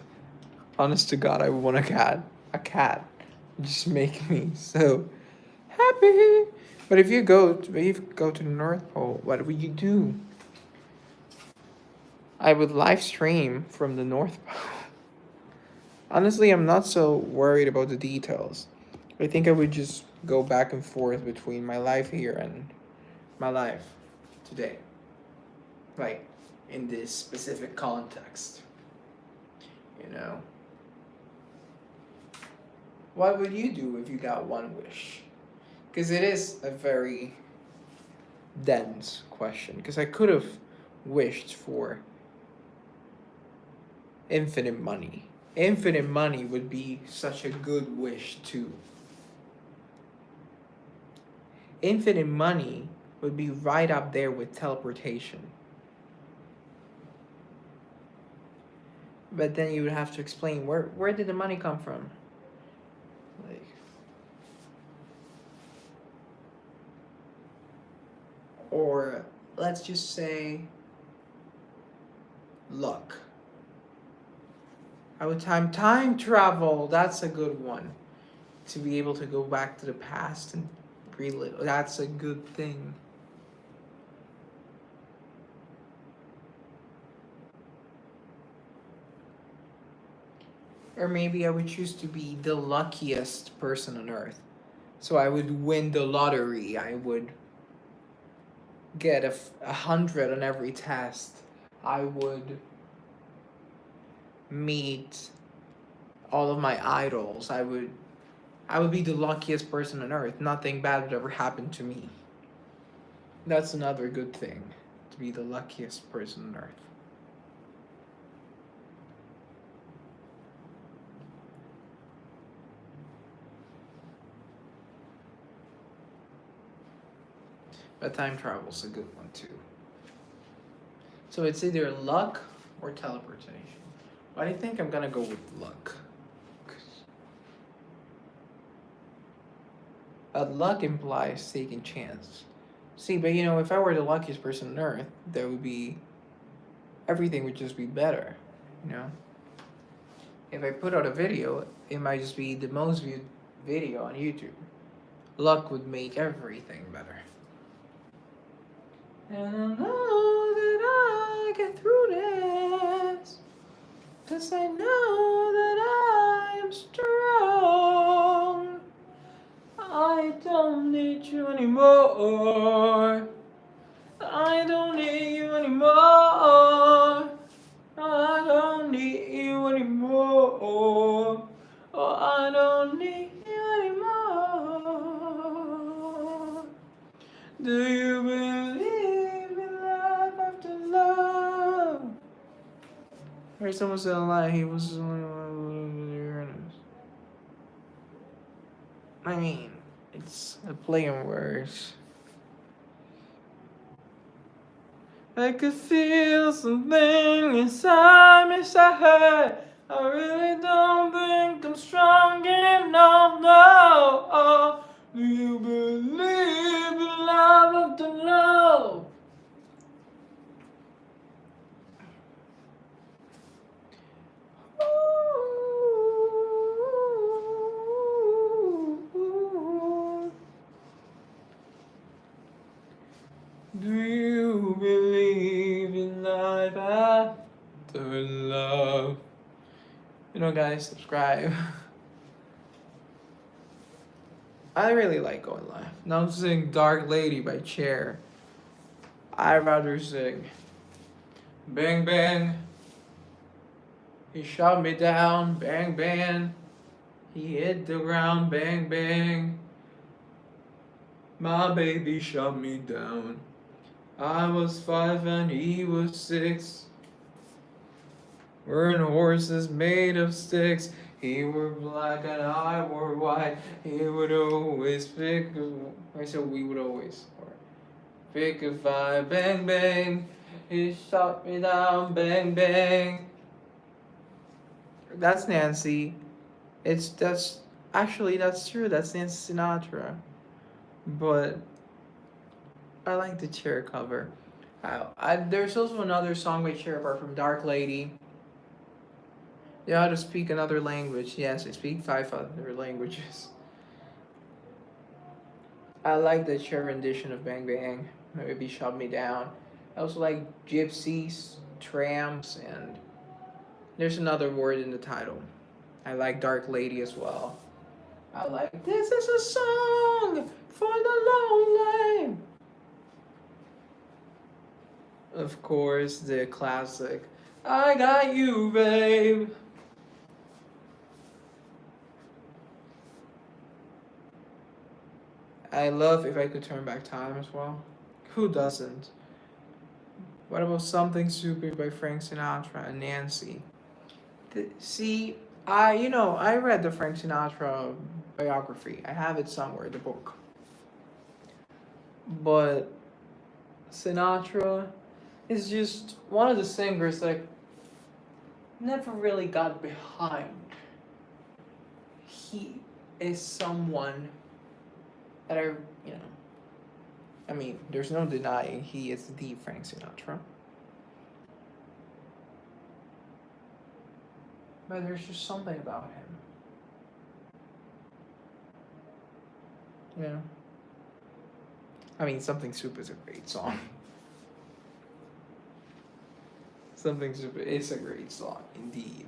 to God, I want a cat. A cat. Just make me so happy. But if you go to the North Pole, what would you do? I would live stream from the North Pole. Honestly, I'm not so worried about the details. I think I would just go back and forth between my life here and my life today. Like, in this specific context. What would you do if you got one wish? Because it is a very dense question. Because I could have wished for infinite money. Infinite money would be such a good wish too. Infinite money would be right up there with teleportation. But then you would have to explain where did the money come from? Like, or let's just say luck. I would time travel. That's a good one. To be able to go back to the past and relive. That's a good thing. Or maybe I would choose to be the luckiest person on earth. So I would win the lottery. I would get 100 on every test. I would meet all of my idols. I would be the luckiest person on earth. Nothing bad would ever happen to me. That's another good thing, to be the luckiest person on earth. But time travel's a good one too. So it's either luck or teleportation. But I think I'm gonna go with luck. Luck implies taking chance. See, but if I were the luckiest person on earth, there would be everything would just be better. If I put out a video, it might just be the most viewed video on YouTube. Luck would make everything better. And I know that I get through this, 'cause I know that I am strong. I don't need you anymore. I don't need you anymore. I don't need you anymore. Oh, I don't need you anymore. Do you believe in life after love? Or someone said a lie, he was the only one with Uranus. I mean, it's a play on words. I could feel something inside me say, I really don't think I'm strong enough now. Do you believe in love after love? Do you believe in life after love? Guys, subscribe. I really like going live. Now I'm singing Dark Lady by Cher. I'd rather sing Bang Bang. He shot me down, bang bang. He hit the ground, bang bang. My baby shot me down. I was 5 and he was 6. We're in horses made of sticks. He wore black and I wore white. He would always pick I said we would always pick a fight, bang bang. He shot me down, bang bang. That's Nancy. That's true. That's Nancy Sinatra. But I like the Cher cover. There's also another song by Cher apart from Dark Lady. They ought to speak another language. Yes, I speak 5 other languages. I like the Cher rendition of Bang Bang. Maybe Shut Me Down. I also like gypsies, tramps, and there's another word in the title. I like Dark Lady as well. I like This Is a Song for the Lonely. Of course, the classic I Got You, Babe. I love If I Could Turn Back Time as well. Who doesn't? What about Something Stupid by Frank Sinatra and Nancy? See, I read the Frank Sinatra biography. I have it somewhere, the book. But Sinatra is just one of the singers that I never really got behind. He is someone that I mean, there's no denying he is the Frank Sinatra. But there's just something about him. Yeah. I mean, Something Soup is a great song. Something Soup is a great song, indeed.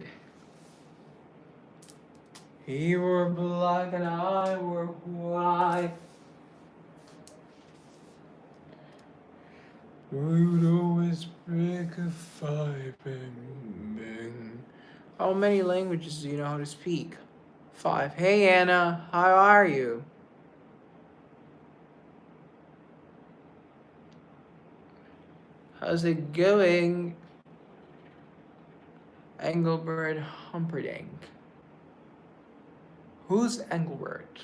He wore black and I wore white. We would always break a fight, bang, bang. How many languages do you know how to speak? 5. Hey Anna, how are you? How's it going? Engelbert Humperdinck. Who's Engelbert?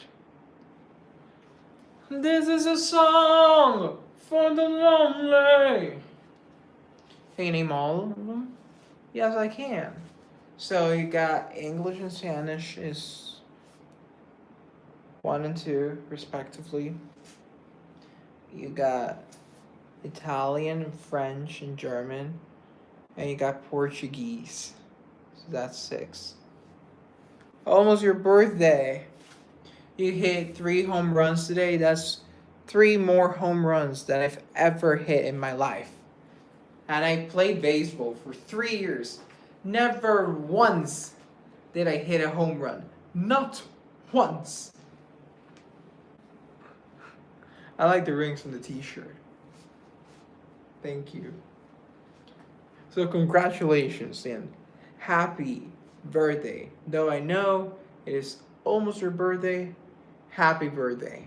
This is a song for the lonely. Can you name all of them? Yes, I can. So you got English and Spanish is 1 and 2, respectively. You got Italian, French, and German. And you got Portuguese. So that's 6. Almost your birthday. You hit 3 home runs today. That's 3 more home runs than I've ever hit in my life. And I played baseball for 3 years. Never once did I hit a home run. Not once. I like the rings on the t-shirt. Thank you. So congratulations and happy birthday. Though I know it is almost your birthday, happy birthday.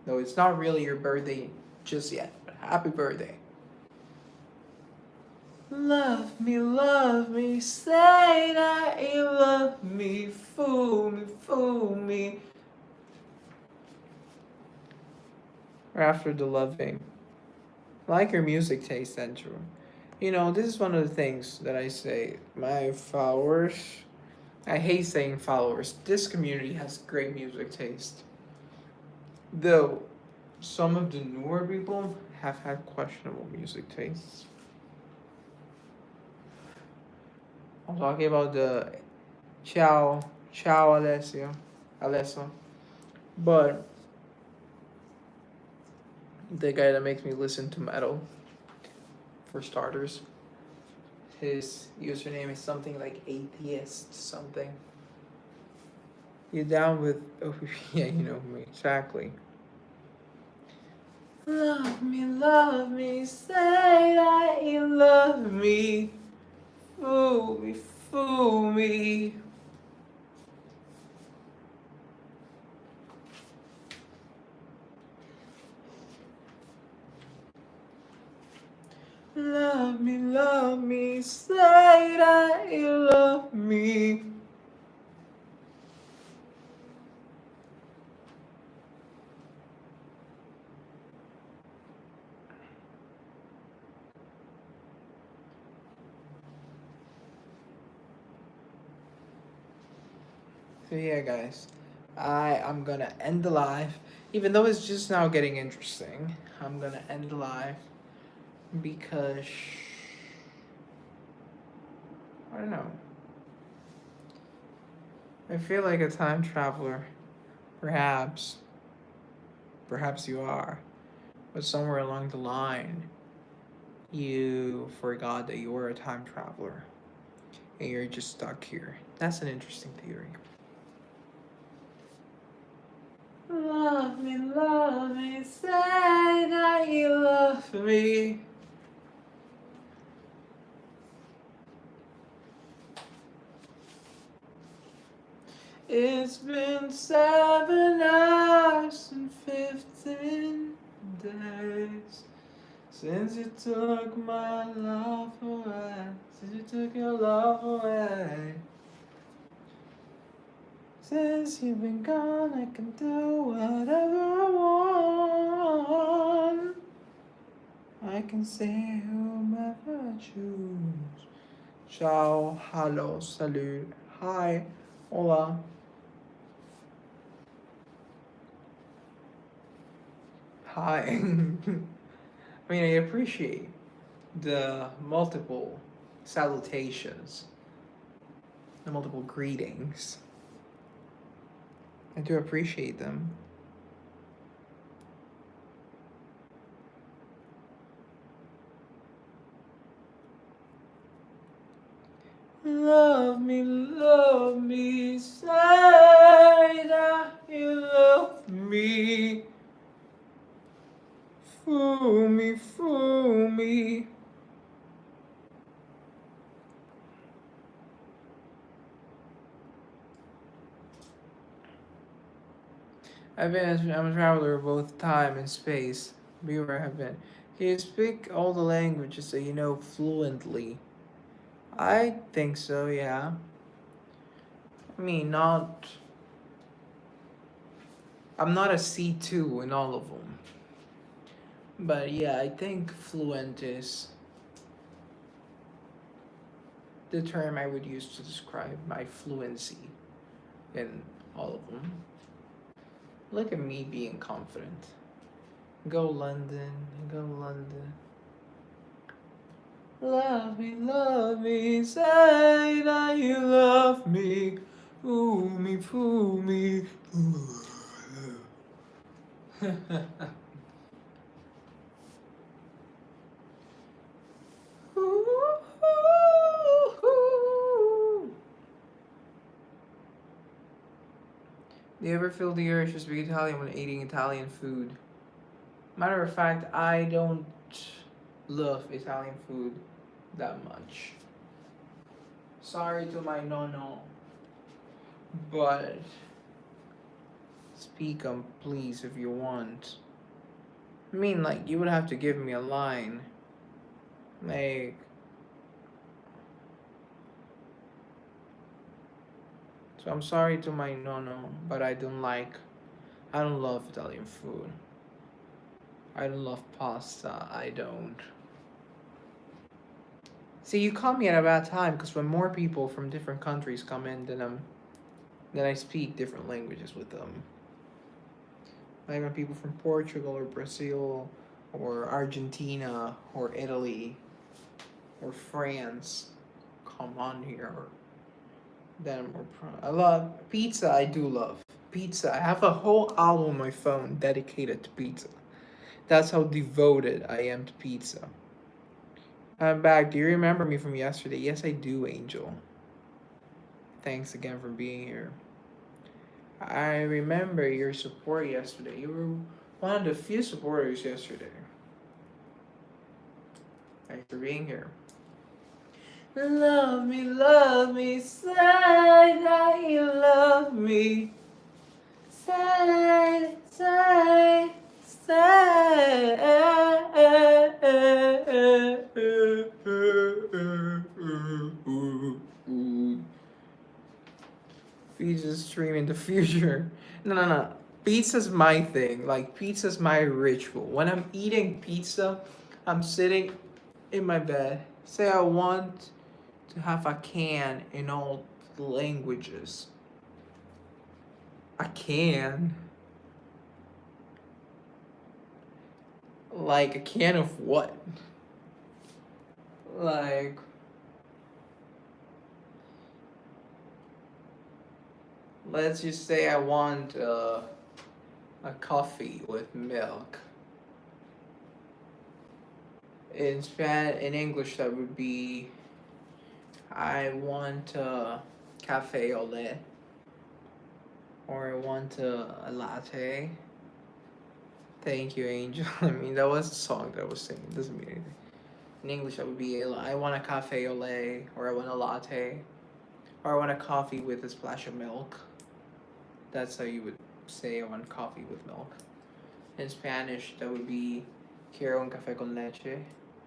Though it's not really your birthday just yet, but happy birthday. Love me, say that you love me, fool me, fool me. After the loving. I like your music taste, Andrew. This is one of the things that I say. My followers, I hate saying followers. This community has great music taste. Though some of the newer people have had questionable music tastes. I'm talking about the Ciao Alessio. But the guy that makes me listen to metal, for starters, his username is something like atheist something. You down with? Oh yeah, you know me exactly. Love me, say that you love me. Fool me, fool me. Love me, say that you love me. So yeah, guys, I'm gonna end the live, even though it's just now getting interesting. I'm gonna end the live because I don't know. I feel like a time traveler. Perhaps. Perhaps you are. But somewhere along the line, you forgot that you were a time traveler. And you're just stuck here. That's an interesting theory. Love me, say that you love me. It's been 7 hours and 15 days since you took my love away. Since you took your love away. Since you've been gone, I can do whatever I want. I can say whomever I choose. Ciao, hello, salut, hi, hola. Hi. I mean, I appreciate the multiple salutations, the multiple greetings. I do appreciate them. Love me, say that you love me. Fool me, fool me. I'm a traveler of both time and space. Be where I have been. Can you speak all the languages that you know fluently? I think so, yeah. I mean, not. I'm not a C2 in all of them. But yeah, I think fluent is the term I would use to describe my fluency in all of them. Look at me being confident. Go London, go London. Love me, say that you love me. Fool me, fool me. Do you ever feel the urge to speak Italian when eating Italian food? Matter of fact, I don't love Italian food that much. Sorry to my nono, but speak please if you want. I mean, like, you would have to give me a line. Like, so I'm sorry to my nono, but I don't love Italian food. I don't love pasta. I don't. See, you caught me at a bad time because when more people from different countries come in, then I speak different languages with them. Like when people from Portugal or Brazil or Argentina or Italy or France come on here, then I love pizza. I do love pizza. I have a whole album on my phone dedicated to pizza. That's how devoted I am to pizza. I'm back. Do you remember me from yesterday? Yes, I do, Angel. Thanks again for being here. I remember your support yesterday. You were one of the few supporters yesterday. Thanks for being here. Love me, say that you love me. Say, say, say. Pizza stream in the future. No. Pizza's my thing. Like, pizza's my ritual. When I'm eating pizza, I'm sitting in my bed. Say I want to have a can in all languages. I can. Like, a can of what? Like, let's just say I want a coffee with milk. In English, that would be I want a cafe au lait, or I want a latte. Thank you, Angel. I mean, that was a song that I was singing. It doesn't mean anything. In English, that would be I want a cafe au lait, or I want a latte, or I want a coffee with a splash of milk. That's how you would say I want coffee with milk. In Spanish, that would be quiero un café con leche,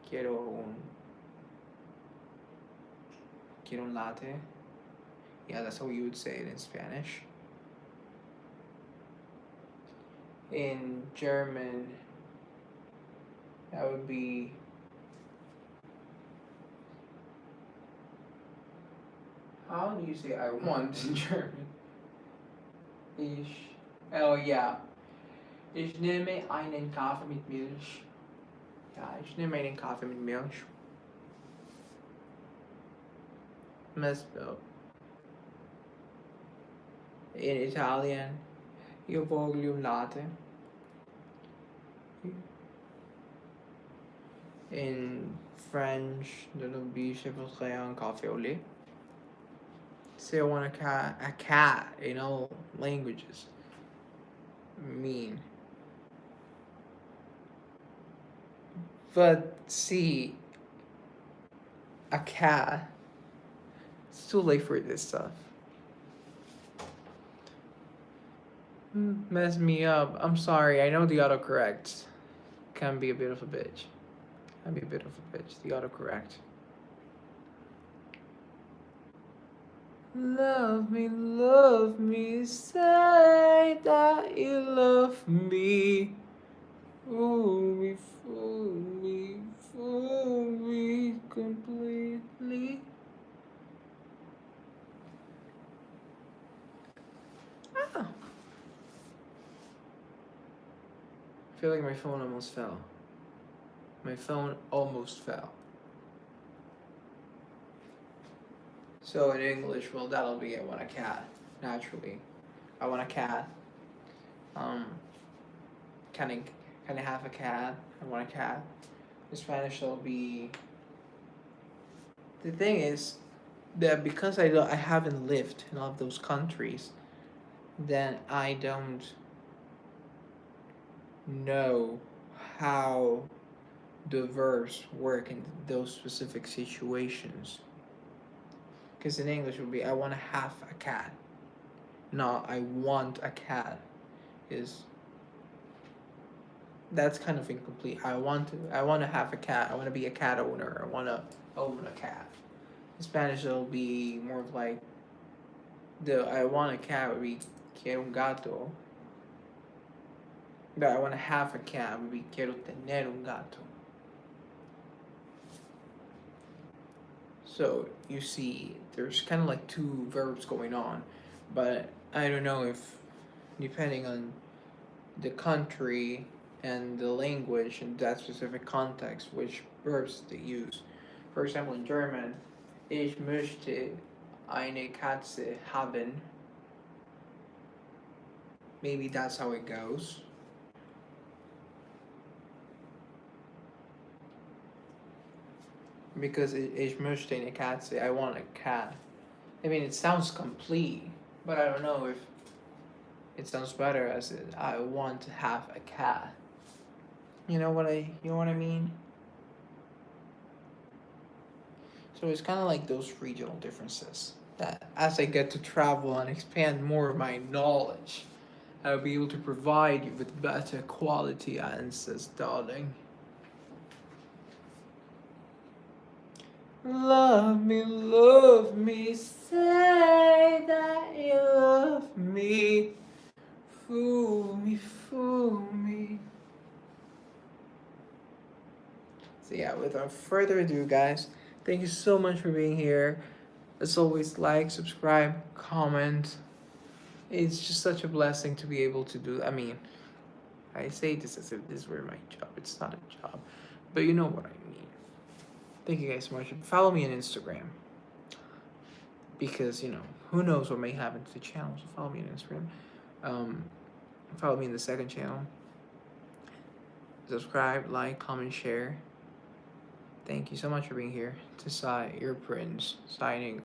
quiero un latte. Yeah, that's how you would say it in Spanish. In German, that would be, how do you say I want in German? Ich, oh yeah. Ich nehme einen Kaffee mit Milch. Ja, ich nehme einen Kaffee mit Milch. Misspelled. In Italian, io voglio un latte. In French, je voudrais un café au lait. Say I want a cat in all languages. Mean. But see, a cat, it's too late for this stuff. Mess me up. I'm sorry. I know the autocorrect can be a bit of a bitch. Can be a bit of a bitch. The autocorrect. Love me, say that you love me. Fool me completely. Ah. I feel like my phone almost fell. My phone almost fell. So in English, well, that'll be I want a cat. Naturally, I want a cat. Can I have a cat? I want a cat. In Spanish, it'll be. The thing is that because I haven't lived in all of those countries, then I don't know how the verbs work in those specific situations. Because in English it would be I want to have a cat. No, I want a cat. Is that's kind of incomplete. I want to have a cat. I want to be a cat owner. I want to own a cat. In Spanish it'll be more of like the I want a cat would be quiero un gato. But I want to have a cat would be quiero tener un gato. So you see, there's kind of like two verbs going on, but I don't know if, depending on the country and the language and that specific context, which verbs they use. For example, in German, ich möchte eine Katze haben. Maybe that's how it goes. Because ich möchte eine Katze, I want a cat. I mean, it sounds complete, but I don't know if it sounds better as I want to have a cat. You know what I mean? So it's kind of like those regional differences that as I get to travel and expand more of my knowledge, I'll be able to provide you with better quality answers, darling. Love me, say that you love me. Fool me. So yeah, without further ado, guys, thank you so much for being here. As always, like, subscribe, comment. It's just such a blessing to be able to do. I mean, I say this as if this were my job. It's not a job, but you know what I mean. Thank you guys so much. Follow me on Instagram because who knows what may happen to the channel. So follow me on Instagram. Follow me in the second channel. Subscribe, like, comment, share. Thank you so much for being here. To Sai, your prince, signing